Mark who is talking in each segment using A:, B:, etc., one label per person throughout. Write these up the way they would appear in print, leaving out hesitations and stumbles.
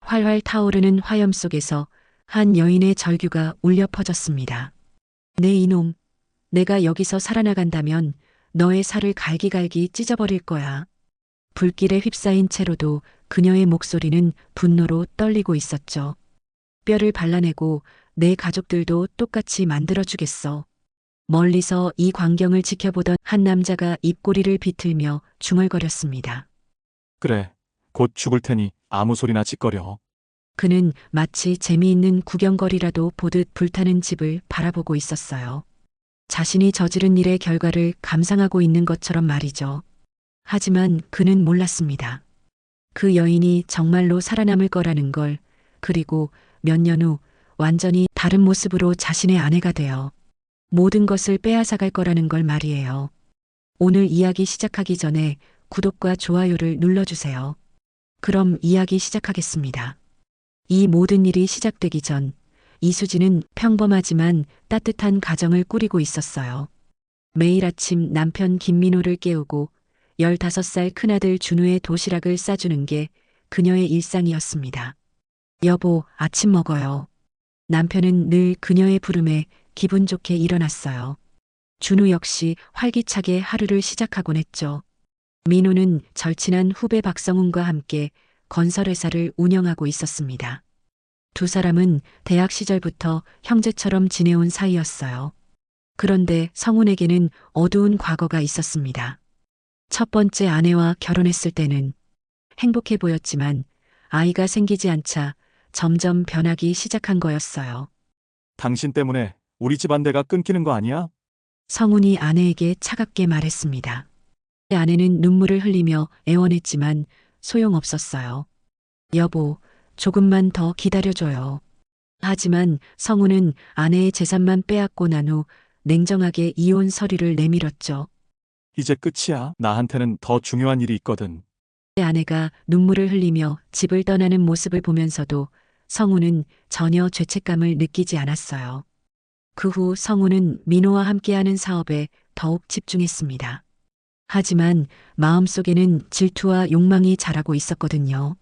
A: 활활 타오르는 화염 속에서 한 여인의 절규가 울려 퍼졌습니다. 네 이놈, 내가 여기서 살아나간다면 너의 살을 갈기갈기 찢어버릴 거야. 불길에 휩싸인 채로도 그녀의 목소리는 분노로 떨리고 있었죠. 뼈를 발라내고 내 가족들도 똑같이 만들어주겠어. 멀리서 이 광경을 지켜보던 한 남자가 입꼬리를 비틀며 중얼거렸습니다.
B: 그래, 곧 죽을 테니 아무 소리나 짓거려.
A: 그는 마치 재미있는 구경거리라도 보듯 불타는 집을 바라보고 있었어요. 자신이 저지른 일의 결과를 감상하고 있는 것처럼 말이죠. 하지만 그는 몰랐습니다. 그 여인이 정말로 살아남을 거라는 걸, 그리고 몇 년 후 완전히 다른 모습으로 자신의 아내가 되어 모든 것을 빼앗아갈 거라는 걸 말이에요. 오늘 이야기 시작하기 전에 구독과 좋아요를 눌러주세요. 그럼 이야기 시작하겠습니다. 이 모든 일이 시작되기 전 이수진은 평범하지만 따뜻한 가정을 꾸리고 있었어요. 매일 아침 남편 김민호를 깨우고 15살 큰아들 준우의 도시락을 싸주는 게 그녀의 일상이었습니다. 여보, 아침 먹어요. 남편은 늘 그녀의 부름에 기분 좋게 일어났어요. 준우 역시 활기차게 하루를 시작하곤 했죠. 민호는 절친한 후배 박성훈과 함께 건설회사를 운영하고 있었습니다. 두 사람은 대학 시절부터 형제처럼 지내온 사이였어요. 그런데 성훈에게는 어두운 과거가 있었습니다. 첫 번째 아내와 결혼했을 때는 행복해 보였지만 아이가 생기지 않자 점점 변하기 시작한 거였어요.
B: 당신 때문에 우리 집안대가 끊기는 거 아니야?
A: 성훈이 아내에게 차갑게 말했습니다. 아내는 눈물을 흘리며 애원했지만 소용없었어요. 여보, 조금만 더 기다려줘요. 하지만 성훈은 아내의 재산만 빼앗고 난 후 냉정하게 이혼 서류를 내밀었죠.
B: 이제 끝이야. 나한테는 더 중요한 일이 있거든.
A: 아내가 눈물을 흘리며 집을 떠나는 모습을 보면서도 성훈은 전혀 죄책감을 느끼지 않았어요. 그 후 성훈은 민호와 함께하는 사업에 더욱 집중했습니다. 하지만 마음속에는 질투와 욕망이 자라고 있었거든요.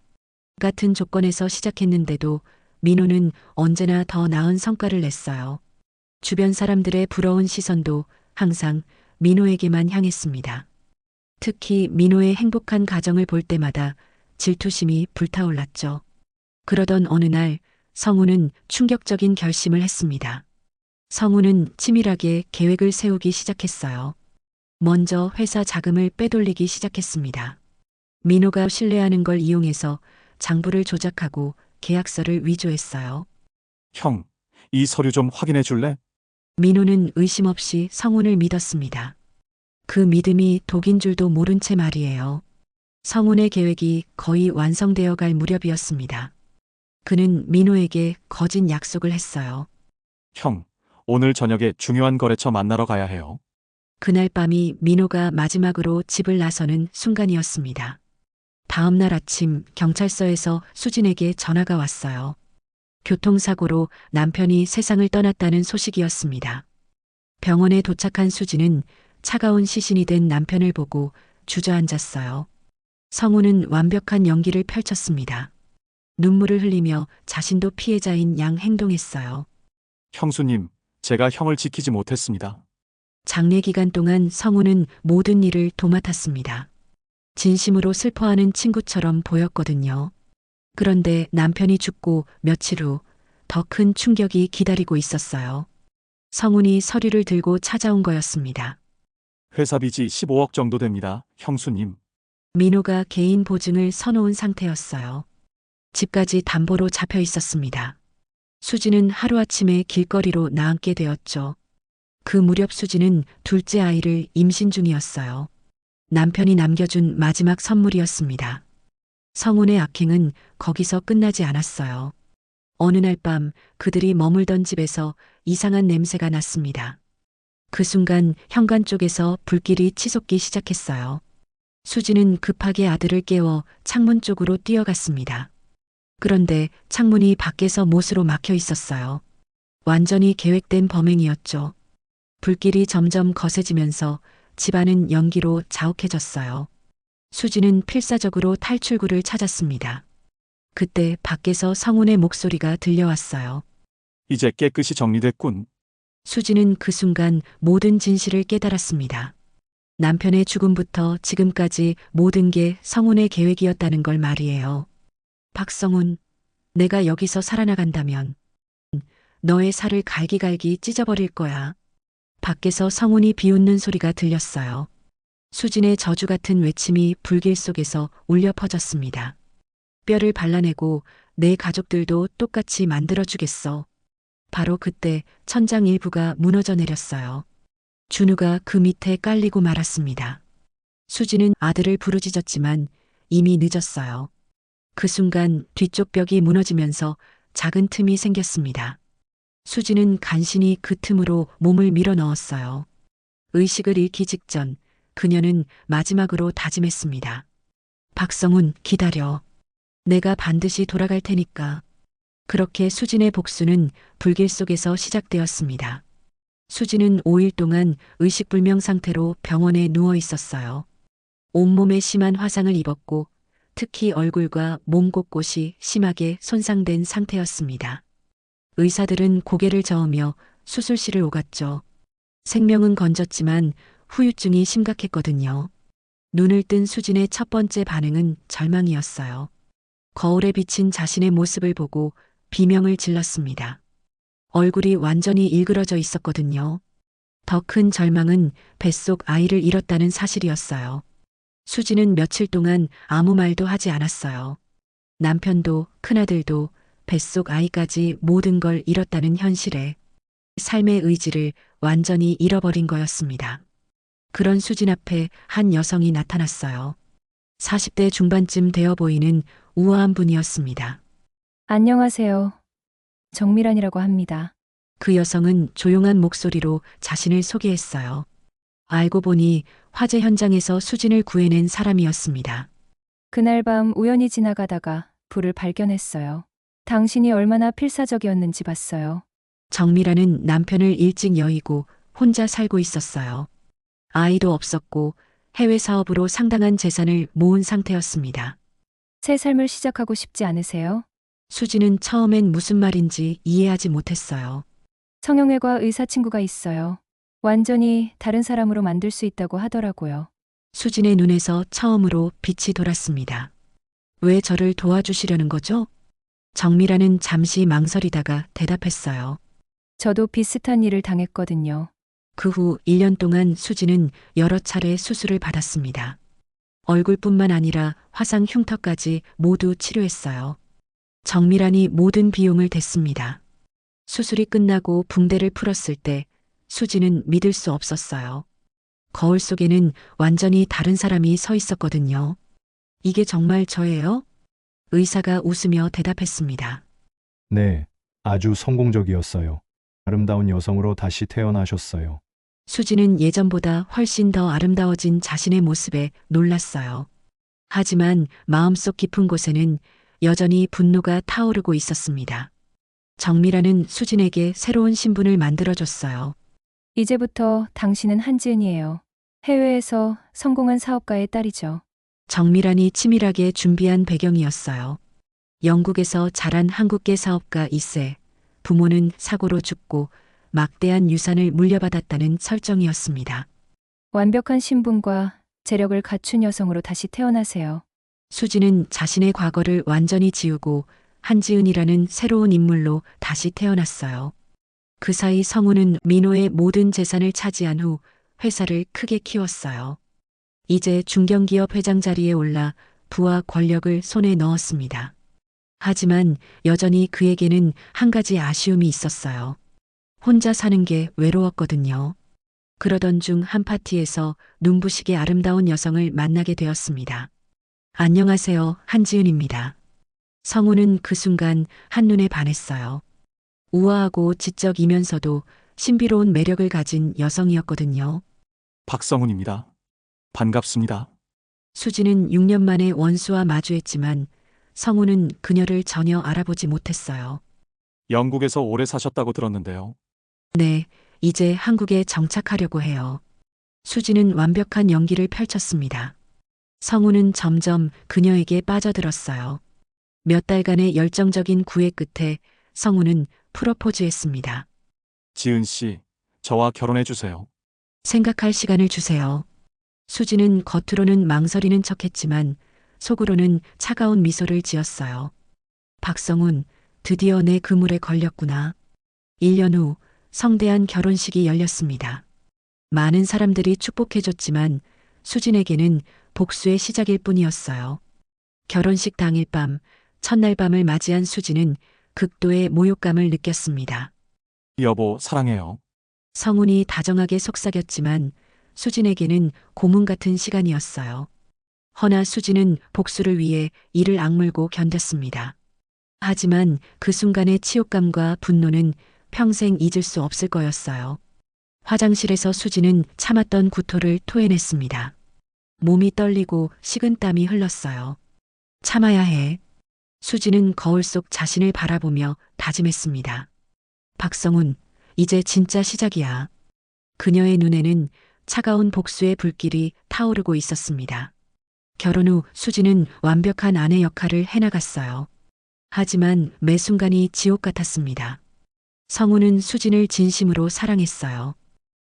A: 같은 조건에서 시작했는데도 민호는 언제나 더 나은 성과를 냈어요. 주변 사람들의 부러운 시선도 항상 민호에게만 향했습니다. 특히 민호의 행복한 가정을 볼 때마다 질투심이 불타올랐죠. 그러던 어느 날 성훈은 충격적인 결심을 했습니다. 성훈은 치밀하게 계획을 세우기 시작했어요. 먼저 회사 자금을 빼돌리기 시작했습니다. 민호가 신뢰하는 걸 이용해서 장부를 조작하고 계약서를 위조했어요.
B: 형, 이 서류 좀 확인해 줄래?
A: 민호는 의심 없이 성훈을 믿었습니다. 그 믿음이 독인 줄도 모른 채 말이에요. 성훈의 계획이 거의 완성되어 갈 무렵이었습니다. 그는 민호에게 거짓 약속을 했어요.
B: 형, 오늘 저녁에 중요한 거래처 만나러 가야 해요.
A: 그날 밤이 민호가 마지막으로 집을 나서는 순간이었습니다. 다음 날 아침 경찰서에서 수진에게 전화가 왔어요. 교통사고로 남편이 세상을 떠났다는 소식이었습니다. 병원에 도착한 수진은 차가운 시신이 된 남편을 보고 주저앉았어요. 성훈은 완벽한 연기를 펼쳤습니다. 눈물을 흘리며 자신도 피해자인 양 행동했어요.
B: 형수님, 제가 형을 지키지 못했습니다.
A: 장례 기간 동안 성훈은 모든 일을 도맡았습니다. 진심으로 슬퍼하는 친구처럼 보였거든요. 그런데 남편이 죽고 며칠 후 더 큰 충격이 기다리고 있었어요. 성훈이 서류를 들고 찾아온 거였습니다.
B: 회사 빚이 15억 정도 됩니다, 형수님.
A: 민호가 개인 보증을 서놓은 상태였어요. 집까지 담보로 잡혀 있었습니다. 수지는 하루아침에 길거리로 나앉게 되었죠. 그 무렵 수지는 둘째 아이를 임신 중이었어요. 남편이 남겨준 마지막 선물이었습니다. 성훈의 악행은 거기서 끝나지 않았어요. 어느 날 밤 그들이 머물던 집에서 이상한 냄새가 났습니다. 그 순간 현관 쪽에서 불길이 치솟기 시작했어요. 수지는 급하게 아들을 깨워 창문 쪽으로 뛰어갔습니다. 그런데 창문이 밖에서 못으로 막혀 있었어요. 완전히 계획된 범행이었죠. 불길이 점점 거세지면서 집안은 연기로 자욱해졌어요. 수지는 필사적으로 탈출구를 찾았습니다. 그때 밖에서 성훈의 목소리가 들려왔어요.
B: 이제 깨끗이 정리됐군.
A: 수지는 그 순간 모든 진실을 깨달았습니다. 남편의 죽음부터 지금까지 모든 게 성훈의 계획이었다는 걸 말이에요. 박성훈, 내가 여기서 살아나간다면 너의 살을 갈기갈기 찢어버릴 거야. 밖에서 성훈이 비웃는 소리가 들렸어요. 수진의 저주 같은 외침이 불길 속에서 울려 퍼졌습니다. 뼈를 발라내고 내 가족들도 똑같이 만들어주겠어. 바로 그때 천장 일부가 무너져 내렸어요. 준우가 그 밑에 깔리고 말았습니다. 수지는 아들을 부르짖었지만 이미 늦었어요. 그 순간 뒤쪽 벽이 무너지면서 작은 틈이 생겼습니다. 수지는 간신히 그 틈으로 몸을 밀어 넣었어요. 의식을 잃기 직전 그녀는 마지막으로 다짐했습니다. 박성훈, 기다려. 내가 반드시 돌아갈 테니까. 그렇게 수진의 복수는 불길 속에서 시작되었습니다. 수진은 5일 동안 의식불명 상태로 병원에 누워 있었어요. 온몸에 심한 화상을 입었고 특히 얼굴과 몸 곳곳이 심하게 손상된 상태였습니다. 의사들은 고개를 저으며 수술실을 오갔죠. 생명은 건졌지만 후유증이 심각했거든요. 눈을 뜬 수진의 첫 번째 반응은 절망이었어요. 거울에 비친 자신의 모습을 보고 비명을 질렀습니다. 얼굴이 완전히 일그러져 있었거든요. 더 큰 절망은 뱃속 아이를 잃었다는 사실이었어요. 수지는 며칠 동안 아무 말도 하지 않았어요. 남편도 큰아들도 뱃속 아이까지 모든 걸 잃었다는 현실에 삶의 의지를 완전히 잃어버린 거였습니다. 그런 수진 앞에 한 여성이 나타났어요. 40대 중반쯤 되어 보이는 우아한 분이었습니다.
C: 안녕하세요. 정미란이라고 합니다.
A: 그 여성은 조용한 목소리로 자신을 소개했어요. 알고 보니 화재 현장에서 수진을 구해낸 사람이었습니다.
C: 그날 밤 우연히 지나가다가 불을 발견했어요. 당신이 얼마나 필사적이었는지 봤어요.
A: 정미라는 남편을 일찍 여의고 혼자 살고 있었어요. 아이도 없었고 해외 사업으로 상당한 재산을 모은 상태였습니다.
C: 새 삶을 시작하고 싶지 않으세요?
A: 수지는 처음엔 무슨 말인지 이해하지 못했어요.
C: 성형외과 의사 친구가 있어요. 완전히 다른 사람으로 만들 수 있다고 하더라고요.
A: 수진의 눈에서 처음으로 빛이 돌았습니다. 왜 저를 도와주시려는 거죠? 정미라는 잠시 망설이다가 대답했어요.
C: 저도 비슷한 일을 당했거든요.
A: 그 후 1년 동안 수지는 여러 차례 수술을 받았습니다. 얼굴뿐만 아니라 화상 흉터까지 모두 치료했어요. 정미란이 모든 비용을 댔습니다. 수술이 끝나고 붕대를 풀었을 때 수지는 믿을 수 없었어요. 거울 속에는 완전히 다른 사람이 서 있었거든요. 이게 정말 저예요? 의사가 웃으며 대답했습니다.
D: 네, 아주 성공적이었어요. 아름다운 여성으로 다시 태어나셨어요.
A: 수지는 예전보다 훨씬 더 아름다워진 자신의 모습에 놀랐어요. 하지만 마음속 깊은 곳에는 여전히 분노가 타오르고 있었습니다. 정미라는 수진에게 새로운 신분을 만들어줬어요.
C: 이제부터 당신은 한지은이에요. 해외에서 성공한 사업가의 딸이죠.
A: 정미란이 치밀하게 준비한 배경이었어요. 영국에서 자란 한국계 사업가 2세, 부모는 사고로 죽고 막대한 유산을 물려받았다는 설정이었습니다.
C: 완벽한 신분과 재력을 갖춘 여성으로 다시 태어나세요.
A: 수지는 자신의 과거를 완전히 지우고 한지은이라는 새로운 인물로 다시 태어났어요. 그 사이 성우는 민호의 모든 재산을 차지한 후 회사를 크게 키웠어요. 이제 중견기업 회장 자리에 올라 부와 권력을 손에 넣었습니다. 하지만 여전히 그에게는 한 가지 아쉬움이 있었어요. 혼자 사는 게 외로웠거든요. 그러던 중 한 파티에서 눈부시게 아름다운 여성을 만나게 되었습니다. 안녕하세요, 한지은입니다. 성우는 그 순간 한눈에 반했어요. 우아하고 지적이면서도 신비로운 매력을 가진 여성이었거든요.
B: 박성훈입니다. 반갑습니다.
A: 수지는 6년 만에 원수와 마주했지만 성우는 그녀를 전혀 알아보지 못했어요.
B: 영국에서 오래 사셨다고 들었는데요.
A: 네, 이제 한국에 정착하려고 해요. 수지는 완벽한 연기를 펼쳤습니다. 성우는 점점 그녀에게 빠져들었어요. 몇 달간의 열정적인 구애 끝에 성우는 프로포즈했습니다.
B: 지은 씨, 저와 결혼해 주세요.
A: 생각할 시간을 주세요. 수지는 겉으로는 망설이는 척했지만 속으로는 차가운 미소를 지었어요. 박성훈, 드디어 내 그물에 걸렸구나. 1년 후 성대한 결혼식이 열렸습니다. 많은 사람들이 축복해줬지만 수진에게는 복수의 시작일 뿐이었어요. 결혼식 당일 밤, 첫날 밤을 맞이한 수진은 극도의 모욕감을 느꼈습니다.
B: 여보, 사랑해요.
A: 성훈이 다정하게 속삭였지만 수진에게는 고문 같은 시간이었어요. 허나 수진은 복수를 위해 이를 악물고 견뎠습니다. 하지만 그 순간의 치욕감과 분노는 평생 잊을 수 없을 거였어요. 화장실에서 수진은 참았던 구토를 토해냈습니다. 몸이 떨리고 식은땀이 흘렀어요. 참아야 해. 수진은 거울 속 자신을 바라보며 다짐했습니다. 박성훈, 이제 진짜 시작이야. 그녀의 눈에는 차가운 복수의 불길이 타오르고 있었습니다. 결혼 후 수진은 완벽한 아내 역할을 해나갔어요. 하지만 매 순간이 지옥 같았습니다. 성우는 수진을 진심으로 사랑했어요.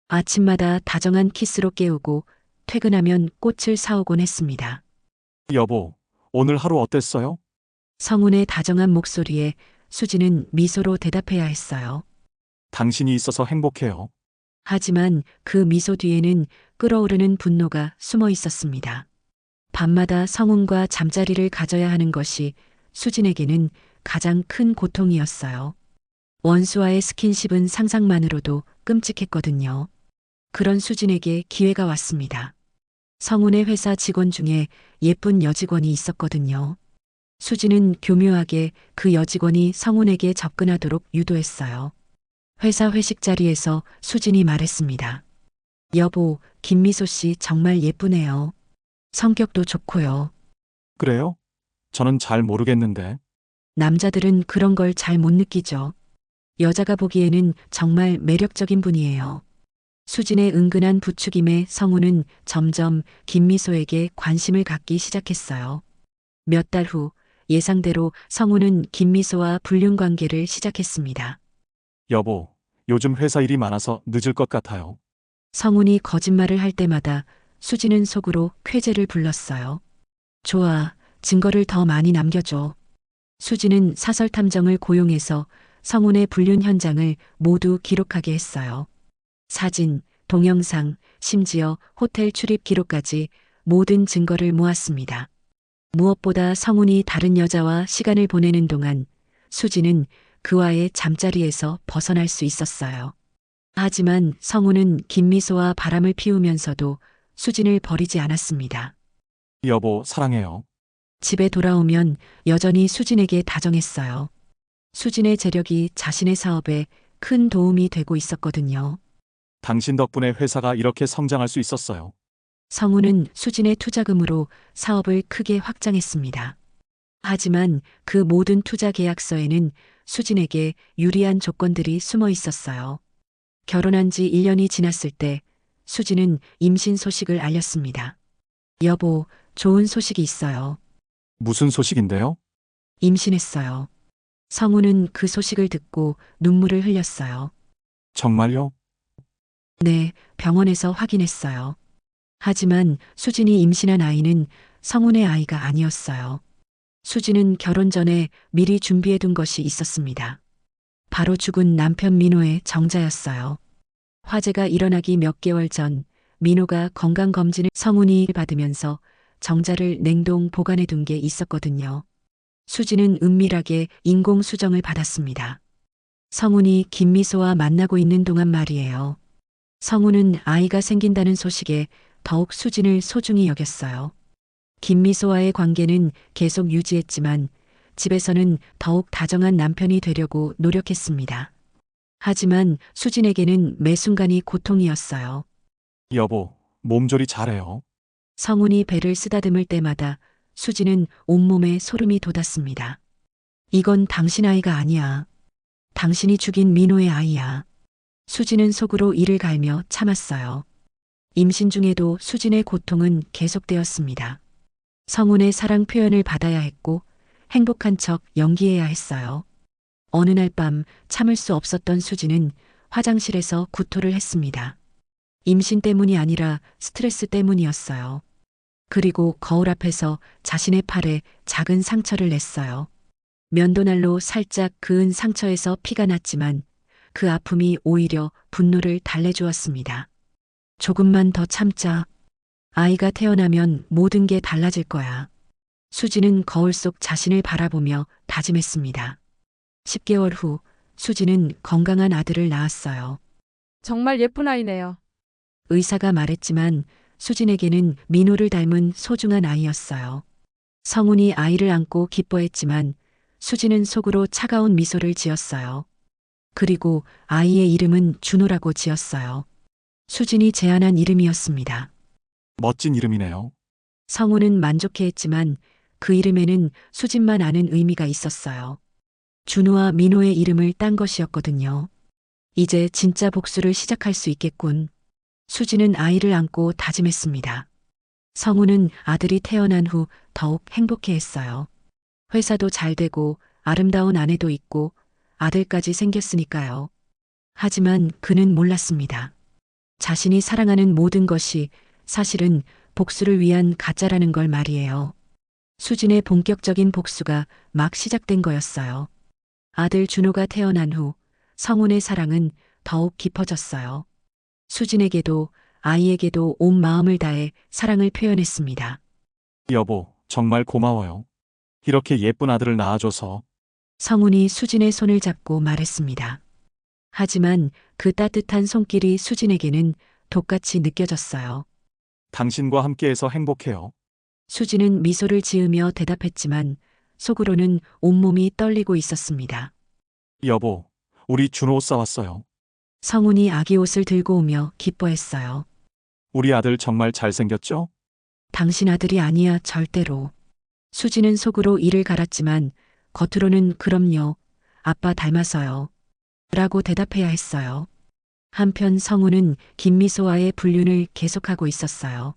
A: 아침마다 다정한 키스로 깨우고 퇴근하면 꽃을 사오곤 했습니다.
B: 여보, 오늘 하루 어땠어요?
A: 성훈의 다정한 목소리에 수진은 미소로 대답해야 했어요.
B: 당신이 있어서 행복해요.
A: 하지만 그 미소 뒤에는 끓어오르는 분노가 숨어 있었습니다. 밤마다 성훈과 잠자리를 가져야 하는 것이 수진에게는 가장 큰 고통이었어요. 원수와의 스킨십은 상상만으로도 끔찍했거든요. 그런 수진에게 기회가 왔습니다. 성훈의 회사 직원 중에 예쁜 여직원이 있었거든요. 수진은 교묘하게 그 여직원이 성훈에게 접근하도록 유도했어요. 회사 회식 자리에서 수진이 말했습니다. 여보, 김미소 씨 정말 예쁘네요. 성격도 좋고요.
B: 그래요? 저는 잘 모르겠는데.
A: 남자들은 그런 걸 잘 못 느끼죠. 여자가 보기에는 정말 매력적인 분이에요. 수진의 은근한 부추김에 성우는 점점 김미소에게 관심을 갖기 시작했어요. 몇 달 후 예상대로 성우는 김미소와 불륜 관계를 시작했습니다.
B: 여보, 요즘 회사 일이 많아서 늦을 것 같아요.
A: 성훈이 거짓말을 할 때마다 수진은 속으로 쾌재를 불렀어요. 좋아, 증거를 더 많이 남겨줘. 수진은 사설 탐정을 고용해서 성훈의 불륜 현장을 모두 기록하게 했어요. 사진, 동영상, 심지어 호텔 출입 기록까지 모든 증거를 모았습니다. 무엇보다 성훈이 다른 여자와 시간을 보내는 동안 수진은 그와의 잠자리에서 벗어날 수 있었어요. 하지만 성훈은 김미소와 바람을 피우면서도 수진을 버리지 않았습니다.
B: 여보, 사랑해요.
A: 집에 돌아오면 여전히 수진에게 다정했어요. 수진의 재력이 자신의 사업에 큰 도움이 되고 있었거든요.
B: 당신 덕분에 회사가 이렇게 성장할 수 있었어요.
A: 성우는 수진의 투자금으로 사업을 크게 확장했습니다. 하지만 그 모든 투자 계약서에는 수진에게 유리한 조건들이 숨어 있었어요. 결혼한 지 1년이 지났을 때 수진은 임신 소식을 알렸습니다. 여보, 좋은 소식이 있어요.
B: 무슨 소식인데요?
A: 임신했어요. 성우는 그 소식을 듣고 눈물을 흘렸어요.
B: 정말요?
A: 네, 병원에서 확인했어요. 하지만 수진이 임신한 아이는 성훈의 아이가 아니었어요. 수진은 결혼 전에 미리 준비해둔 것이 있었습니다. 바로 죽은 남편 민호의 정자였어요. 화재가 일어나기 몇 개월 전 민호가 건강검진을 성훈이 받으면서 정자를 냉동 보관해 둔 게 있었거든요. 수진은 은밀하게 인공수정을 받았습니다. 성훈이 김미소와 만나고 있는 동안 말이에요. 성훈은 아이가 생긴다는 소식에 더욱 수진을 소중히 여겼어요. 김미소와의 관계는 계속 유지했지만 집에서는 더욱 다정한 남편이 되려고 노력했습니다. 하지만 수진에게는 매 순간이 고통이었어요.
B: 여보, 몸조리 잘해요.
A: 성훈이 배를 쓰다듬을 때마다 수진은 온몸에 소름이 돋았습니다. 이건 당신 아이가 아니야. 당신이 죽인 민호의 아이야. 수진은 속으로 이를 갈며 참았어요. 임신 중에도 수진의 고통은 계속되었습니다. 성훈의 사랑 표현을 받아야 했고 행복한 척 연기해야 했어요. 어느 날 밤 참을 수 없었던 수지는 화장실에서 구토를 했습니다. 임신 때문이 아니라 스트레스 때문이었어요. 그리고 거울 앞에서 자신의 팔에 작은 상처를 냈어요. 면도날로 살짝 그은 상처에서 피가 났지만 그 아픔이 오히려 분노를 달래주었습니다. 조금만 더 참자. 아이가 태어나면 모든 게 달라질 거야. 수지는 거울 속 자신을 바라보며 다짐했습니다. 10개월 후 수지는 건강한 아들을 낳았어요.
E: 정말 예쁜 아이네요.
A: 의사가 말했지만 수진에게는 민호를 닮은 소중한 아이였어요. 성훈이 아이를 안고 기뻐했지만 수진은 속으로 차가운 미소를 지었어요. 그리고 아이의 이름은 준호라고 지었어요. 수진이 제안한 이름이었습니다.
B: 멋진 이름이네요.
A: 성훈은 만족해했지만 그 이름에는 수진만 아는 의미가 있었어요. 준호와 민호의 이름을 딴 것이었거든요. 이제 진짜 복수를 시작할 수 있겠군. 수진은 아이를 안고 다짐했습니다. 성훈은 아들이 태어난 후 더욱 행복해했어요. 회사도 잘 되고 아름다운 아내도 있고 아들까지 생겼으니까요. 하지만 그는 몰랐습니다. 자신이 사랑하는 모든 것이 사실은 복수를 위한 가짜라는 걸 말이에요. 수진의 본격적인 복수가 막 시작된 거였어요. 아들 준호가 태어난 후 성훈의 사랑은 더욱 깊어졌어요. 수진에게도 아이에게도 온 마음을 다해 사랑을 표현했습니다.
B: 여보, 정말 고마워요. 이렇게 예쁜 아들을 낳아줘서.
A: 성훈이 수진의 손을 잡고 말했습니다. 하지만 그 따뜻한 손길이 수진에게는 독같이 느껴졌어요.
B: 당신과 함께해서 행복해요.
A: 수진은 미소를 지으며 대답했지만 속으로는 온몸이 떨리고 있었습니다.
B: 여보, 우리 준호 옷 사왔어요.
A: 성훈이 아기 옷을 들고 오며 기뻐했어요.
B: 우리 아들 정말 잘생겼죠?
A: 당신 아들이 아니야, 절대로. 수진은 속으로 이를 갈았지만 겉으로는 그럼요, 아빠 닮아서요. 라고 대답해야 했어요. 한편 성훈은 김미소와의 불륜을 계속하고 있었어요.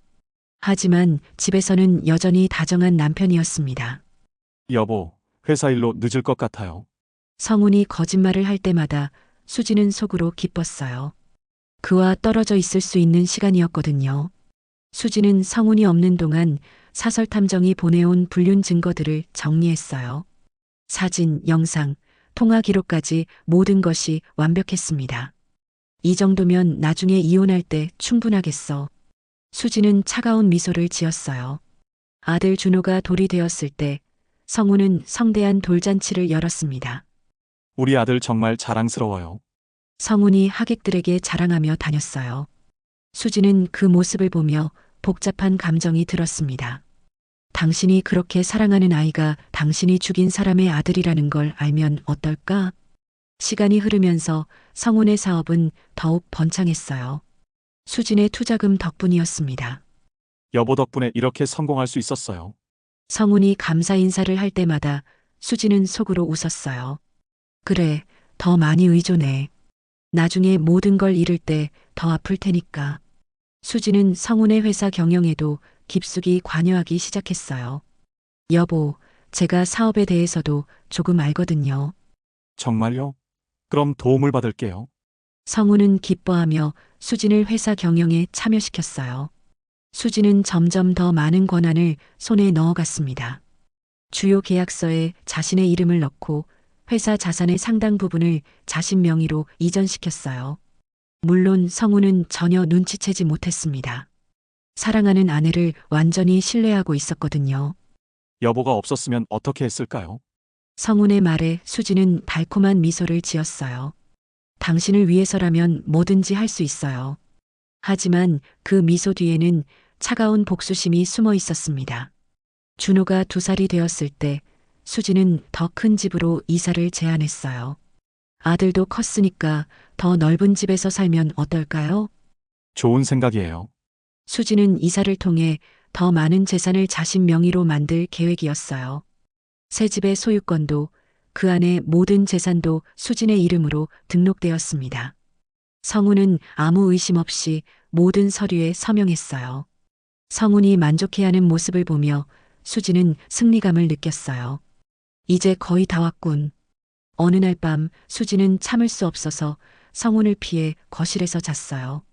A: 하지만 집에서는 여전히 다정한 남편이었습니다.
B: 여보, 회사 일로 늦을 것 같아요.
A: 성훈이 거짓말을 할 때마다 수지는 속으로 기뻤어요. 그와 떨어져 있을 수 있는 시간이었거든요. 수지는 성훈이 없는 동안 사설 탐정이 보내온 불륜 증거들을 정리했어요. 사진, 영상, 통화 기록까지 모든 것이 완벽했습니다. 이 정도면 나중에 이혼할 때 충분하겠어. 수지는 차가운 미소를 지었어요. 아들 준호가 돌이 되었을 때 성훈은 성대한 돌잔치를 열었습니다.
B: 우리 아들 정말 자랑스러워요.
A: 성훈이 하객들에게 자랑하며 다녔어요. 수지는 그 모습을 보며 복잡한 감정이 들었습니다. 당신이 그렇게 사랑하는 아이가 당신이 죽인 사람의 아들이라는 걸 알면 어떨까? 시간이 흐르면서 성훈의 사업은 더욱 번창했어요. 수진의 투자금 덕분이었습니다.
B: 여보 덕분에 이렇게 성공할 수 있었어요.
A: 성훈이 감사 인사를 할 때마다 수지는 속으로 웃었어요. 그래, 더 많이 의존해. 나중에 모든 걸 잃을 때 더 아플 테니까. 수지는 성훈의 회사 경영에도 깊숙이 관여하기 시작했어요. 여보, 제가 사업에 대해서도 조금 알거든요.
B: 정말요? 그럼 도움을 받을게요.
A: 성훈은 기뻐하며 수진을 회사 경영에 참여시켰어요. 수진은 점점 더 많은 권한을 손에 넣어갔습니다. 주요 계약서에 자신의 이름을 넣고 회사 자산의 상당 부분을 자신 명의로 이전시켰어요. 물론 성훈은 전혀 눈치채지 못했습니다. 사랑하는 아내를 완전히 신뢰하고 있었거든요.
B: 여보가 없었으면 어떻게 했을까요?
A: 성훈의 말에 수지는 달콤한 미소를 지었어요. 당신을 위해서라면 뭐든지 할 수 있어요. 하지만 그 미소 뒤에는 차가운 복수심이 숨어 있었습니다. 준호가 2살이 되었을 때 수지는 더 큰 집으로 이사를 제안했어요. 아들도 컸으니까 더 넓은 집에서 살면 어떨까요?
B: 좋은 생각이에요.
A: 수지는 이사를 통해 더 많은 재산을 자신 명의로 만들 계획이었어요. 새 집의 소유권도 그 안에 모든 재산도 수진의 이름으로 등록되었습니다. 성훈은 아무 의심 없이 모든 서류에 서명했어요. 성훈이 만족해하는 모습을 보며 수지는 승리감을 느꼈어요. 이제 거의 다 왔군. 어느 날 밤 수지는 참을 수 없어서 성훈을 피해 거실에서 잤어요.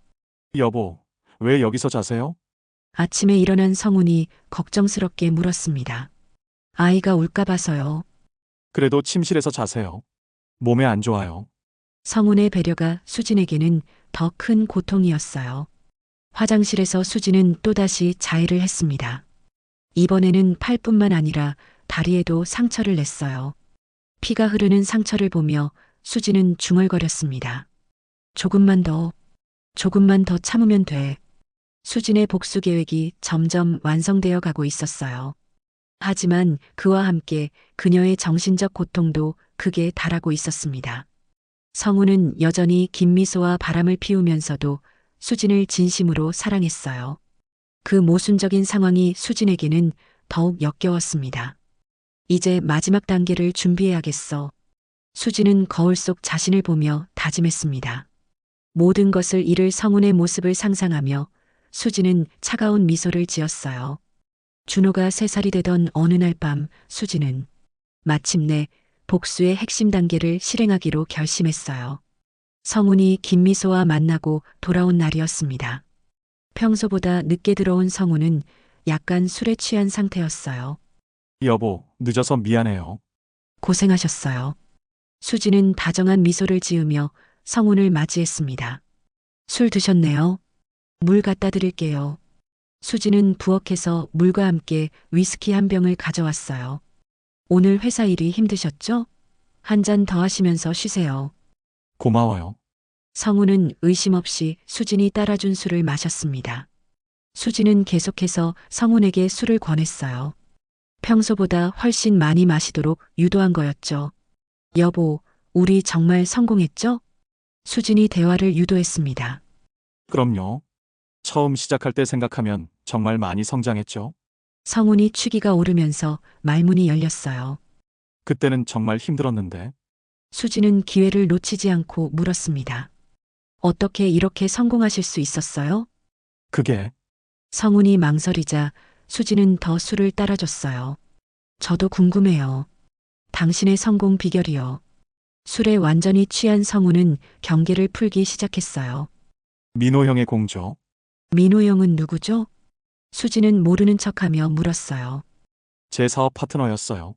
B: 여보, 왜 여기서 자세요?
A: 아침에 일어난 성훈이 걱정스럽게 물었습니다. 아이가 울까 봐서요.
B: 그래도 침실에서 자세요. 몸에 안 좋아요.
A: 성훈의 배려가 수진에게는 더 큰 고통이었어요. 화장실에서 수진은 또다시 자해를 했습니다. 이번에는 팔뿐만 아니라 다리에도 상처를 냈어요. 피가 흐르는 상처를 보며 수진은 중얼거렸습니다. 조금만 더 참으면 돼. 수진의 복수 계획이 점점 완성되어 가고 있었어요. 하지만 그와 함께 그녀의 정신적 고통도 극에 달하고 있었습니다. 성우는 여전히 김미소와 바람을 피우면서도 수진을 진심으로 사랑했어요. 그 모순적인 상황이 수진에게는 더욱 역겨웠습니다. 이제 마지막 단계를 준비해야겠어. 수진은 거울 속 자신을 보며 다짐했습니다. 모든 것을 잃을 성훈의 모습을 상상하며 수진은 차가운 미소를 지었어요. 준호가 3살이 되던 어느 날 밤 수진은 마침내 복수의 핵심 단계를 실행하기로 결심했어요. 성훈이 김미소와 만나고 돌아온 날이었습니다. 평소보다 늦게 들어온 성훈은 약간 술에 취한 상태였어요.
B: 여보, 늦어서 미안해요.
A: 고생하셨어요. 수지는 다정한 미소를 지으며 성훈을 맞이했습니다. 술 드셨네요. 물 갖다 드릴게요. 수지는 부엌에서 물과 함께 위스키 한 병을 가져왔어요. 오늘 회사 일이 힘드셨죠? 한 잔 더 하시면서 쉬세요.
B: 고마워요.
A: 성훈은 의심 없이 수진이 따라준 술을 마셨습니다. 수진은 계속해서 성훈에게 술을 권했어요. 평소보다 훨씬 많이 마시도록 유도한 거였죠. 여보, 우리 정말 성공했죠? 수진이 대화를 유도했습니다.
B: 그럼요. 처음 시작할 때 생각하면 정말 많이 성장했죠.
A: 성훈이 취기가 오르면서 말문이 열렸어요.
B: 그때는 정말 힘들었는데.
A: 수진은 기회를 놓치지 않고 물었습니다. 어떻게 이렇게 성공하실 수 있었어요?
B: 그게
A: 성훈이 망설이자 수진은 더 술을 따라줬어요. 저도 궁금해요. 당신의 성공 비결이요. 술에 완전히 취한 성훈은 경계를 풀기 시작했어요.
B: 민호 형의 공조.
A: 민호 형은 누구죠? 수진은 모르는 척하며 물었어요.
B: 제 사업 파트너였어요.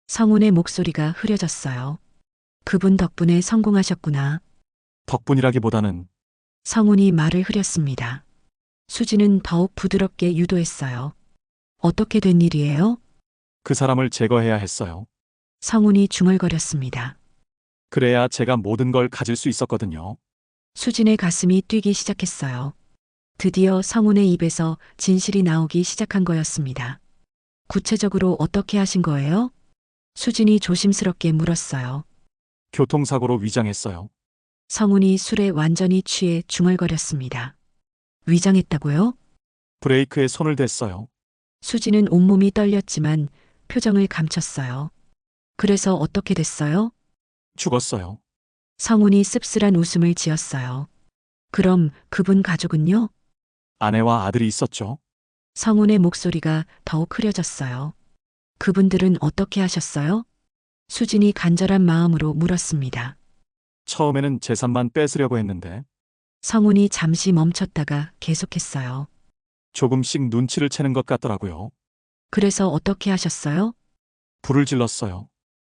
A: 성훈의 목소리가 흐려졌어요. 그분 덕분에 성공하셨구나.
B: 덕분이라기보다는
A: 성훈이 말을 흐렸습니다. 수진은 더욱 부드럽게 유도했어요. 어떻게 된 일이에요?
B: 그 사람을 제거해야 했어요.
A: 성훈이 중얼거렸습니다.
B: 그래야 제가 모든 걸 가질 수 있었거든요.
A: 수진의 가슴이 뛰기 시작했어요. 드디어 성훈의 입에서 진실이 나오기 시작한 거였습니다. 구체적으로 어떻게 하신 거예요? 수진이 조심스럽게 물었어요.
B: 교통사고로 위장했어요.
A: 성훈이 술에 완전히 취해 중얼거렸습니다. 위장했다고요?
B: 브레이크에 손을 댔어요.
A: 수진은 온몸이 떨렸지만 표정을 감췄어요. 그래서 어떻게 됐어요?
B: 죽었어요.
A: 성훈이 씁쓸한 웃음을 지었어요. 그럼 그분 가족은요?
B: 아내와 아들이 있었죠.
A: 성훈의 목소리가 더욱 흐려졌어요. 그분들은 어떻게 하셨어요? 수진이 간절한 마음으로 물었습니다.
B: 처음에는 재산만 뺏으려고 했는데
A: 성훈이 잠시 멈췄다가 계속했어요.
B: 조금씩 눈치를 채는 것 같더라고요.
A: 그래서 어떻게 하셨어요?
B: 불을 질렀어요.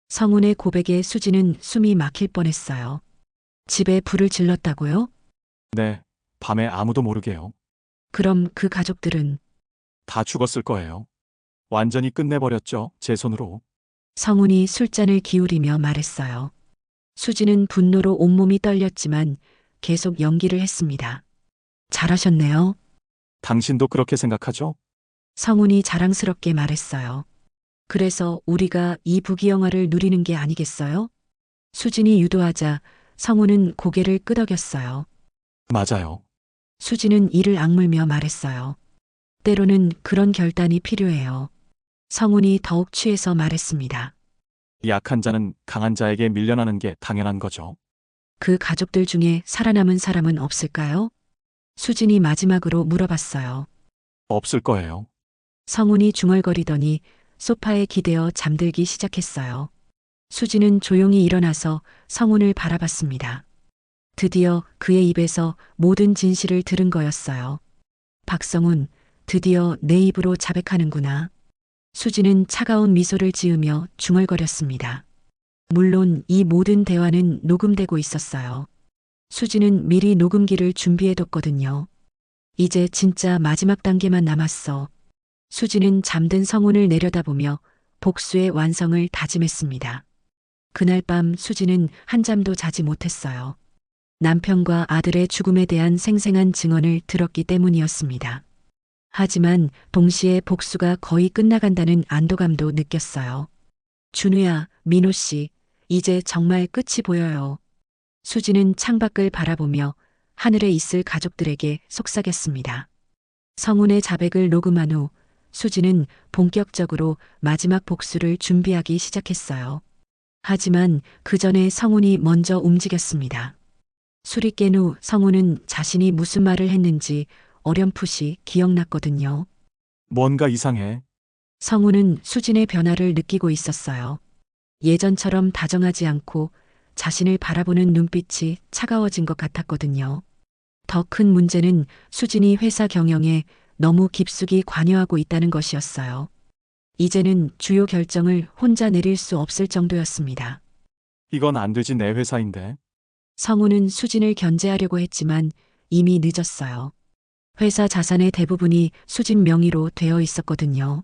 A: 성훈의 고백에 수진은 숨이 막힐 뻔했어요. 집에 불을 질렀다고요?
B: 네, 밤에 아무도 모르게요.
A: 그럼 그 가족들은?
B: 다 죽었을 거예요. 완전히 끝내버렸죠, 제 손으로.
A: 성훈이 술잔을 기울이며 말했어요. 수진은 분노로 온몸이 떨렸지만 계속 연기를 했습니다. 잘하셨네요.
B: 당신도 그렇게 생각하죠?
A: 성훈이 자랑스럽게 말했어요. 그래서 우리가 이 부귀영화를 누리는 게 아니겠어요? 수진이 유도하자 성훈은 고개를 끄덕였어요.
B: 맞아요.
A: 수진은 이를 악물며 말했어요. 때로는 그런 결단이 필요해요. 성훈이 더욱 취해서 말했습니다.
B: 약한 자는 강한 자에게 밀려나는 게 당연한 거죠.
A: 그 가족들 중에 살아남은 사람은 없을까요? 수진이 마지막으로 물어봤어요.
B: 없을 거예요.
A: 성훈이 중얼거리더니 소파에 기대어 잠들기 시작했어요. 수지는 조용히 일어나서 성훈을 바라봤습니다. 드디어 그의 입에서 모든 진실을 들은 거였어요. 박성훈, 드디어 내 입으로 자백하는구나. 수지는 차가운 미소를 지으며 중얼거렸습니다. 물론 이 모든 대화는 녹음되고 있었어요. 수지는 미리 녹음기를 준비해뒀거든요. 이제 진짜 마지막 단계만 남았어. 수지는 잠든 성훈을 내려다보며 복수의 완성을 다짐했습니다. 그날 밤 수지는 한잠도 자지 못했어요. 남편과 아들의 죽음에 대한 생생한 증언을 들었기 때문이었습니다. 하지만 동시에 복수가 거의 끝나간다는 안도감도 느꼈어요. 준우야, 민호 씨, 이제 정말 끝이 보여요. 수지는 창밖을 바라보며 하늘에 있을 가족들에게 속삭였습니다. 성훈의 자백을 녹음한 후 수지는 본격적으로 마지막 복수를 준비하기 시작했어요. 하지만 그 전에 성훈이 먼저 움직였습니다. 술이 깬 후 성훈은 자신이 무슨 말을 했는지 어렴풋이 기억났거든요.
B: 뭔가 이상해.
A: 성훈은 수진의 변화를 느끼고 있었어요. 예전처럼 다정하지 않고 자신을 바라보는 눈빛이 차가워진 것 같았거든요. 더 큰 문제는 수진이 회사 경영에 너무 깊숙이 관여하고 있다는 것이었어요. 이제는 주요 결정을 혼자 내릴 수 없을 정도였습니다.
B: 이건 안 되지, 내 회사인데.
A: 성훈은 수진을 견제하려고 했지만 이미 늦었어요. 회사 자산의 대부분이 수진 명의로 되어 있었거든요.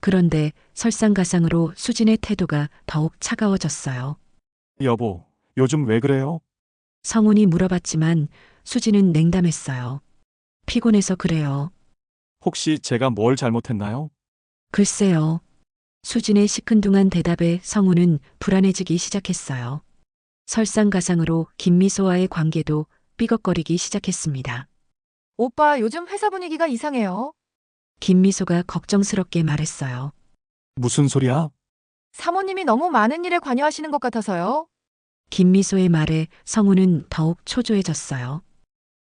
A: 그런데 설상가상으로 수진의 태도가 더욱 차가워졌어요.
B: 여보, 요즘 왜 그래요?
A: 성훈이 물어봤지만 수진은 냉담했어요. 피곤해서 그래요.
B: 혹시 제가 뭘 잘못했나요?
A: 글쎄요. 수진의 시큰둥한 대답에 성훈은 불안해지기 시작했어요. 설상가상으로 김미소와의 관계도 삐걱거리기 시작했습니다.
F: 오빠, 요즘 회사 분위기가 이상해요.
A: 김미소가 걱정스럽게 말했어요.
B: 무슨 소리야?
F: 사모님이 너무 많은 일에 관여하시는 것 같아서요.
A: 김미소의 말에 성훈은 더욱 초조해졌어요.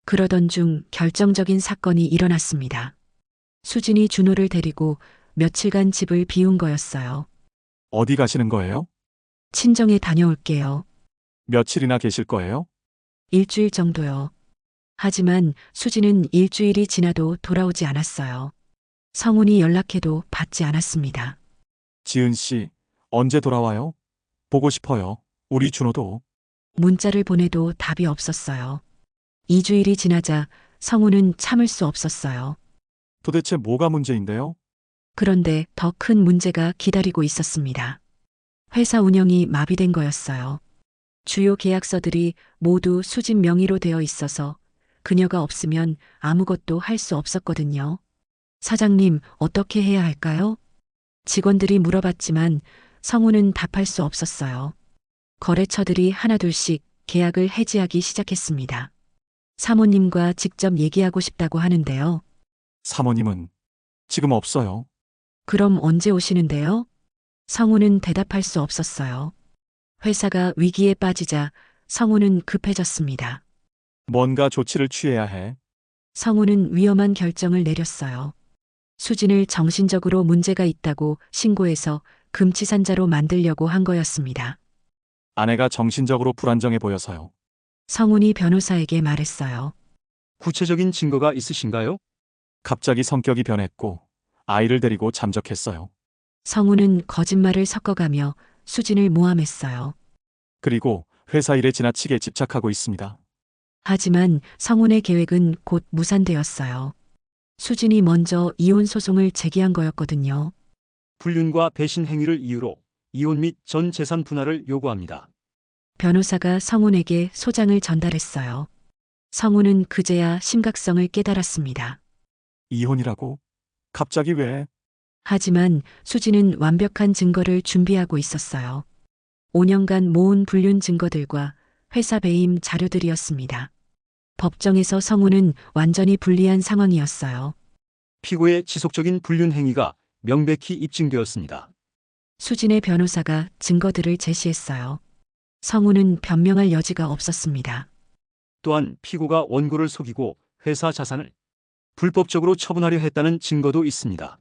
A: 그러던 중 결정적인 사건이 일어났습니다. 수진이 준호를 데리고 며칠간 집을 비운 거였어요.
B: 어디 가시는 거예요?
A: 친정에 다녀올게요.
B: 며칠이나 계실 거예요?
A: 일주일 정도요. 하지만 수진은 일주일이 지나도 돌아오지 않았어요. 성훈이 연락해도 받지 않았습니다.
B: 지은 씨, 언제 돌아와요? 보고 싶어요. 우리 준호도.
A: 문자를 보내도 답이 없었어요. 2주일이 지나자 성훈은 참을 수 없었어요.
B: 도대체 뭐가 문제인데요?
A: 그런데 더 큰 문제가 기다리고 있었습니다. 회사 운영이 마비된 거였어요. 주요 계약서들이 모두 수진 명의로 되어 있어서 그녀가 없으면 아무것도 할 수 없었거든요. 사장님, 어떻게 해야 할까요? 직원들이 물어봤지만 성훈은 답할 수 없었어요. 거래처들이 하나둘씩 계약을 해지하기 시작했습니다. 사모님과 직접 얘기하고 싶다고 하는데요.
B: 사모님은 지금 없어요.
A: 그럼 언제 오시는데요? 성훈은 대답할 수 없었어요. 회사가 위기에 빠지자 성훈은 급해졌습니다.
B: 뭔가 조치를 취해야 해.
A: 성훈은 위험한 결정을 내렸어요. 수진을 정신적으로 문제가 있다고 신고해서 금치산자로 만들려고 한 거였습니다.
B: 아내가 정신적으로 불안정해 보여서요.
A: 성훈이 변호사에게 말했어요.
G: 구체적인 증거가 있으신가요?
B: 갑자기 성격이 변했고 아이를 데리고 잠적했어요.
A: 성훈은 거짓말을 섞어가며 수진을 모함했어요.
B: 그리고 회사 일에 지나치게 집착하고 있습니다.
A: 하지만 성훈의 계획은 곧 무산되었어요. 수진이 먼저 이혼 소송을 제기한 거였거든요.
G: 불륜과 배신 행위를 이유로 이혼 및 전 재산 분할을 요구합니다.
A: 변호사가 성훈에게 소장을 전달했어요. 성훈은 그제야 심각성을 깨달았습니다.
B: 이혼이라고? 갑자기 왜?
A: 하지만 수진은 완벽한 증거를 준비하고 있었어요. 5년간 모은 불륜 증거들과 회사 배임 자료들이었습니다. 법정에서 성훈은 완전히 불리한 상황이었어요.
G: 피고의 지속적인 불륜 행위가 명백히 입증되었습니다.
A: 수진의 변호사가 증거들을 제시했어요. 성훈은 변명할 여지가 없었습니다.
G: 또한 피고가 원고를 속이고 회사 자산을 불법적으로 처분하려 했다는 증거도 있습니다.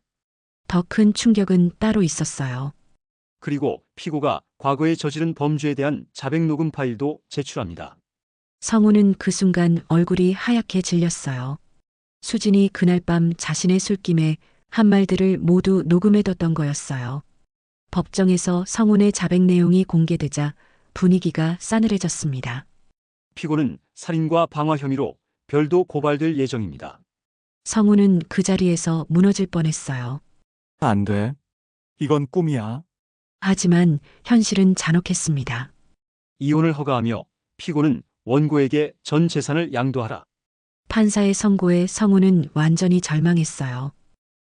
A: 더 큰 충격은 따로 있었어요.
G: 그리고 피고가 과거에 저지른 범죄에 대한 자백 녹음 파일도 제출합니다.
A: 성우는 그 순간 얼굴이 하얗게 질렸어요. 수진이 그날 밤 자신의 술김에 한 말들을 모두 녹음해뒀던 거였어요. 법정에서 성운의 자백 내용이 공개되자 분위기가 싸늘해졌습니다.
G: 피고는 살인과 방화 혐의로 별도 고발될 예정입니다.
A: 성운은 그 자리에서 무너질 뻔했어요.
B: 안 돼. 이건 꿈이야.
A: 하지만 현실은 잔혹했습니다.
G: 이혼을 허가하며 피고는 원고에게 전 재산을 양도하라.
A: 판사의 선고에 성운은 완전히 절망했어요.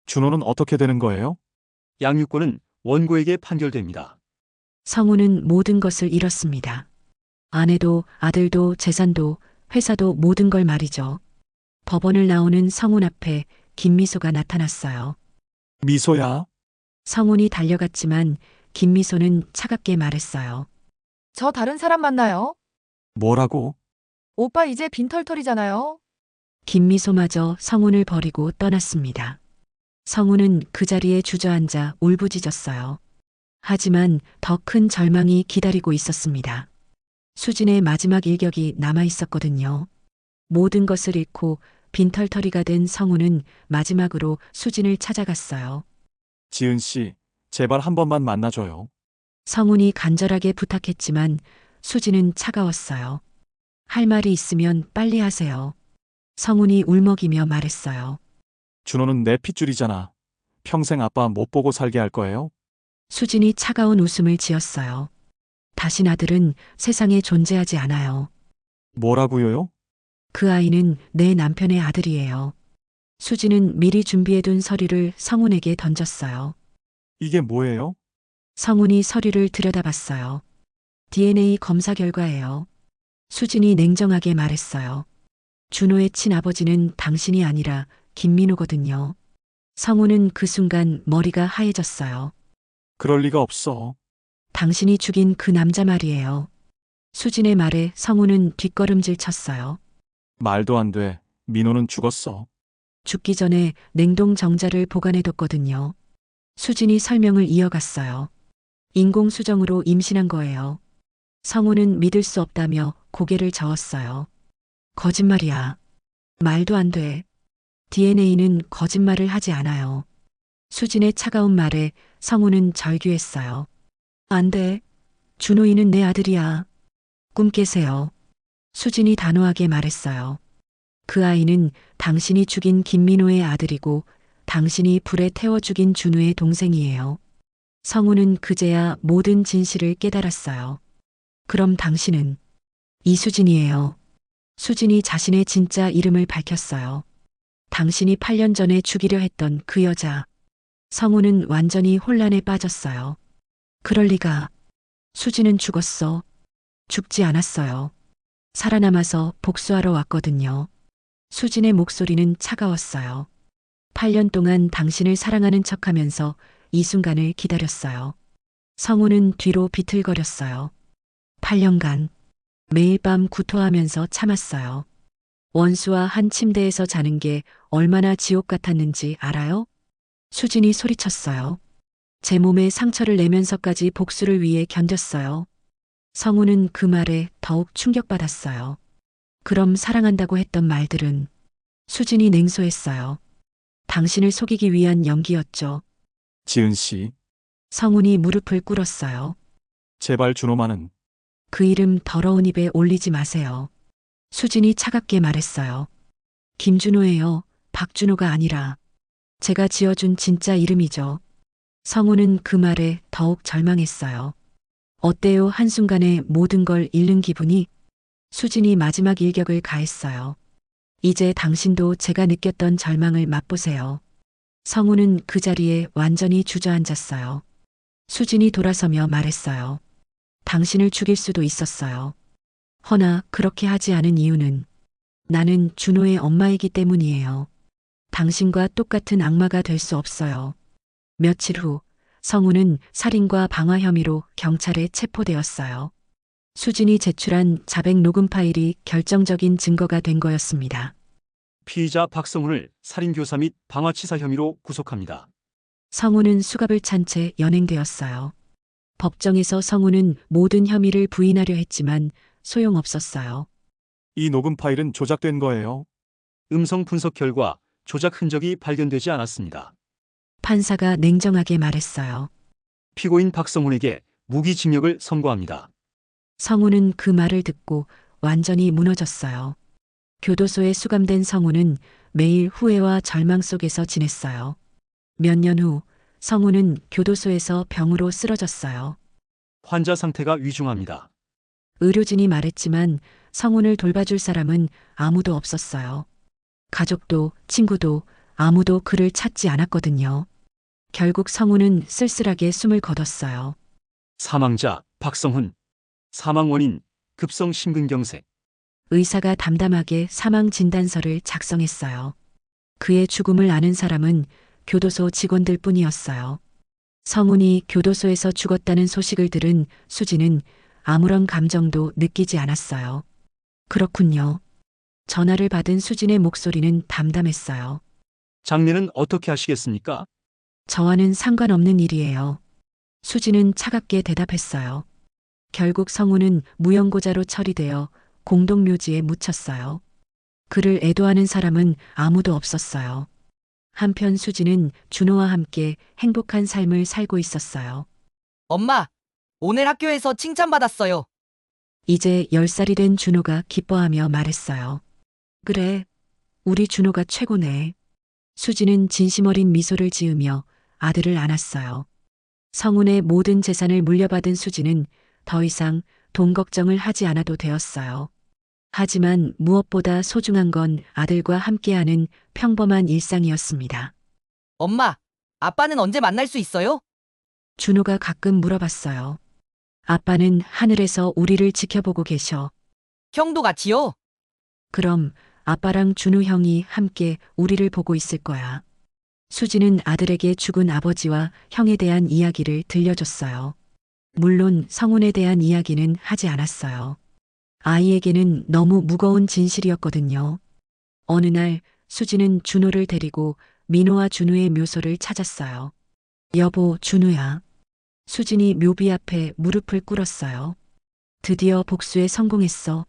B: 준호는 어떻게 되는 거예요?
G: 양육권은 원고에게 판결됩니다.
A: 성운은 모든 것을 잃었습니다. 아내도 아들도 재산도 회사도 모든 걸 말이죠. 법원을 나오는 성운 앞에 김미소가 나타났어요.
B: 미소야.
A: 성운이 달려갔지만 김미소는 차갑게 말했어요.
F: 저 다른 사람 만나요?
B: 뭐라고?
F: 오빠 이제 빈털털이잖아요.
A: 김미소마저 성운을 버리고 떠났습니다. 성운은 그 자리에 주저앉아 울부짖었어요. 하지만 더 큰 절망이 기다리고 있었습니다. 수진의 마지막 일격이 남아 있었거든요. 모든 것을 잃고 빈털터리가 된 성운은 마지막으로 수진을 찾아갔어요.
B: 지은 씨, 제발 한 번만 만나줘요.
A: 성운이 간절하게 부탁했지만 수진은 차가웠어요. 할 말이 있으면 빨리 하세요. 성운이 울먹이며 말했어요.
B: 준호는 내 핏줄이잖아. 평생 아빠 못 보고 살게 할 거예요?
A: 수진이 차가운 웃음을 지었어요. 다신 아들은 세상에 존재하지 않아요.
B: 뭐라고요?
A: 그 아이는 내 남편의 아들이에요. 수진은 미리 준비해둔 서류를 성운에게 던졌어요.
B: 이게 뭐예요?
A: 성운이 서류를 들여다봤어요. DNA 검사 결과예요. 수진이 냉정하게 말했어요. 준호의 친아버지는 당신이 아니라 김민호거든요. 성운은 그 순간 머리가 하얘졌어요.
B: 그럴 리가 없어.
A: 당신이 죽인 그 남자 말이에요. 수진의 말에 성운은 뒷걸음질 쳤어요. 말도
B: 안 돼. 민호는 죽었어.
A: 죽기 전에 냉동 정자를 보관해뒀거든요. 수진이 설명을 이어갔어요. 인공수정으로 임신한 거예요. 성우는 믿을 수 없다며 고개를 저었어요. 거짓말이야. 말도 안 돼. DNA는 거짓말을 하지 않아요. 수진의 차가운 말에 성우는 절규했어요. 안 돼. 준호이는 내 아들이야. 꿈 깨세요. 수진이 단호하게 말했어요. 그 아이는 당신이 죽인 김민호의 아들이고 당신이 불에 태워 죽인 준우의 동생이에요. 성우는 그제야 모든 진실을 깨달았어요. 그럼 당신은 이수진이에요. 수진이 자신의 진짜 이름을 밝혔어요. 당신이 8년 전에 죽이려 했던 그 여자. 성우는 완전히 혼란에 빠졌어요. 그럴 리가. 수진은 죽었어. 죽지 않았어요. 살아남아서 복수하러 왔거든요. 수진의 목소리는 차가웠어요. 8년 동안 당신을 사랑하는 척하면서 이 순간을 기다렸어요. 성우는 뒤로 비틀거렸어요. 8년간 매일 밤 구토하면서 참았어요. 원수와 한 침대에서 자는 게 얼마나 지옥 같았는지 알아요? 수진이 소리쳤어요. 제 몸에 상처를 내면서까지 복수를 위해 견뎠어요. 성우는 그 말에 더욱 충격받았어요. 그럼 사랑한다고 했던 말들은? 수진이 냉소했어요. 당신을 속이기 위한 연기였죠.
B: 지은 씨,
A: 성운이 무릎을 꿇었어요.
B: 제발 준호만은.
A: 그 이름 더러운 입에 올리지 마세요. 수진이 차갑게 말했어요. 김준호예요. 박준호가 아니라. 제가 지어준 진짜 이름이죠. 성우는 그 말에 더욱 절망했어요. 어때요? 한순간에 모든 걸 잃는 기분이? 수진이 마지막 일격을 가했어요. 이제 당신도 제가 느꼈던 절망을 맛보세요. 성우는 그 자리에 완전히 주저앉았어요. 수진이 돌아서며 말했어요. 당신을 죽일 수도 있었어요. 허나 그렇게 하지 않은 이유는 나는 준호의 엄마이기 때문이에요. 당신과 똑같은 악마가 될 수 없어요. 며칠 후 성우는 살인과 방화 혐의로 경찰에 체포되었어요. 수진이 제출한 자백 녹음 파일이 결정적인 증거가 된 거였습니다.
G: 피의자 박성훈을 살인교사 및 방화치사 혐의로 구속합니다.
A: 성우는 수갑을 찬 채 연행되었어요. 법정에서 성우는 모든 혐의를 부인하려 했지만 소용없었어요.
B: 이 녹음 파일은 조작된 거예요.
G: 음성 분석 결과 조작 흔적이 발견되지 않았습니다.
A: 판사가 냉정하게 말했어요.
G: 피고인 박성훈에게 무기징역을 선고합니다.
A: 성우는 그 말을 듣고 완전히 무너졌어요. 교도소에 수감된 성우는 매일 후회와 절망 속에서 지냈어요. 몇 년 후 성우는 교도소에서 병으로 쓰러졌어요.
G: 환자 상태가 위중합니다.
A: 의료진이 말했지만 성훈을 돌봐줄 사람은 아무도 없었어요. 가족도 친구도 아무도 그를 찾지 않았거든요. 결국 성훈은 쓸쓸하게 숨을 거뒀어요.
G: 사망자 박성훈. 사망 원인 급성 심근경색.
A: 의사가 담담하게 사망 진단서를 작성했어요. 그의 죽음을 아는 사람은 교도소 직원들 뿐이었어요. 성훈이 교도소에서 죽었다는 소식을 들은 수지는 아무런 감정도 느끼지 않았어요. 그렇군요. 전화를 받은 수진의 목소리는 담담했어요.
G: 장례는 어떻게 하시겠습니까?
A: 저와는 상관없는 일이에요. 수지는 차갑게 대답했어요. 결국 성우는 무용고자로 처리되어 공동묘지에 묻혔어요. 그를 애도하는 사람은 아무도 없었어요. 한편 수지는 준호와 함께 행복한 삶을 살고 있었어요.
H: 엄마, 오늘 학교에서 칭찬받았어요.
A: 이제 10살이 된 준호가 기뻐하며 말했어요. 그래, 우리 준호가 최고네. 수지는 진심 어린 미소를 지으며 아들을 안았어요. 성훈의 모든 재산을 물려받은 수지는 더 이상 돈 걱정을 하지 않아도 되었어요. 하지만 무엇보다 소중한 건 아들과 함께하는 평범한 일상이었습니다.
H: 엄마, 아빠는 언제 만날 수 있어요?
A: 준호가 가끔 물어봤어요. 아빠는 하늘에서 우리를 지켜보고 계셔.
H: 형도 같이요?
A: 그럼 아빠랑 준우 형이 함께 우리를 보고 있을 거야. 수지는 아들에게 죽은 아버지와 형에 대한 이야기를 들려줬어요. 물론 성훈에 대한 이야기는 하지 않았어요. 아이에게는 너무 무거운 진실이었거든요. 어느 날 수지는 준호를 데리고 민호와 준우의 묘소를 찾았어요. 여보, 준우야. 수진이 묘비 앞에 무릎을 꿇었어요. 드디어 복수에 성공했어.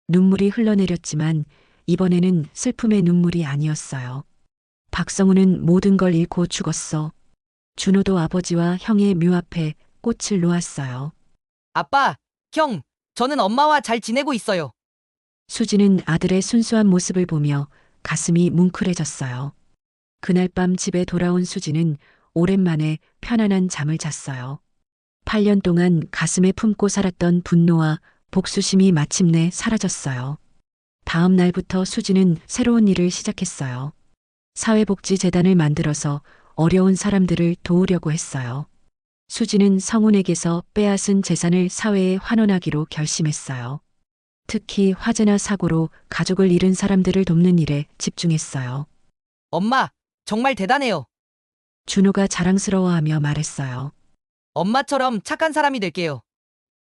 A: 눈물이 흘러내렸지만 이번에는 슬픔의 눈물이 아니었어요. 박성우는 모든 걸 잃고 죽었어. 준호도 아버지와 형의 묘 앞에 꽃을 놓았어요.
H: 아빠, 형, 저는 엄마와 잘 지내고 있어요.
A: 수지는 아들의 순수한 모습을 보며 가슴이 뭉클해졌어요. 그날 밤 집에 돌아온 수지는 오랜만에 편안한 잠을 잤어요. 8년 동안 가슴에 품고 살았던 분노와 복수심이 마침내 사라졌어요. 다음 날부터 수지는 새로운 일을 시작했어요. 사회복지재단을 만들어서 어려운 사람들을 도우려고 했어요. 수지는 성훈에게서 빼앗은 재산을 사회에 환원하기로 결심했어요. 특히 화재나 사고로 가족을 잃은 사람들을 돕는 일에 집중했어요.
H: 엄마, 정말 대단해요.
A: 준호가 자랑스러워하며 말했어요.
H: 엄마처럼 착한 사람이 될게요.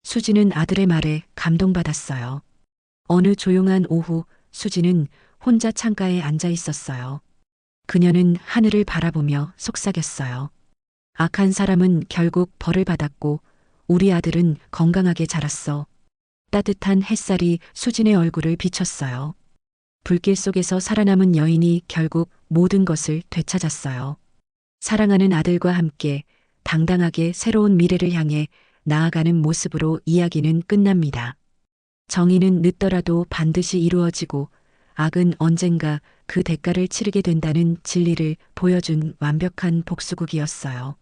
A: 수지는 아들의 말에 감동받았어요. 어느 조용한 오후 수지는 혼자 창가에 앉아 있었어요. 그녀는 하늘을 바라보며 속삭였어요. 악한 사람은 결국 벌을 받았고 우리 아들은 건강하게 자랐어. 따뜻한 햇살이 수진의 얼굴을 비췄어요. 불길 속에서 살아남은 여인이 결국 모든 것을 되찾았어요. 사랑하는 아들과 함께 당당하게 새로운 미래를 향해 나아가는 모습으로 이야기는 끝납니다. 정의는 늦더라도 반드시 이루어지고 악은 언젠가 그 대가를 치르게 된다는 진리를 보여준 완벽한 복수극이었어요.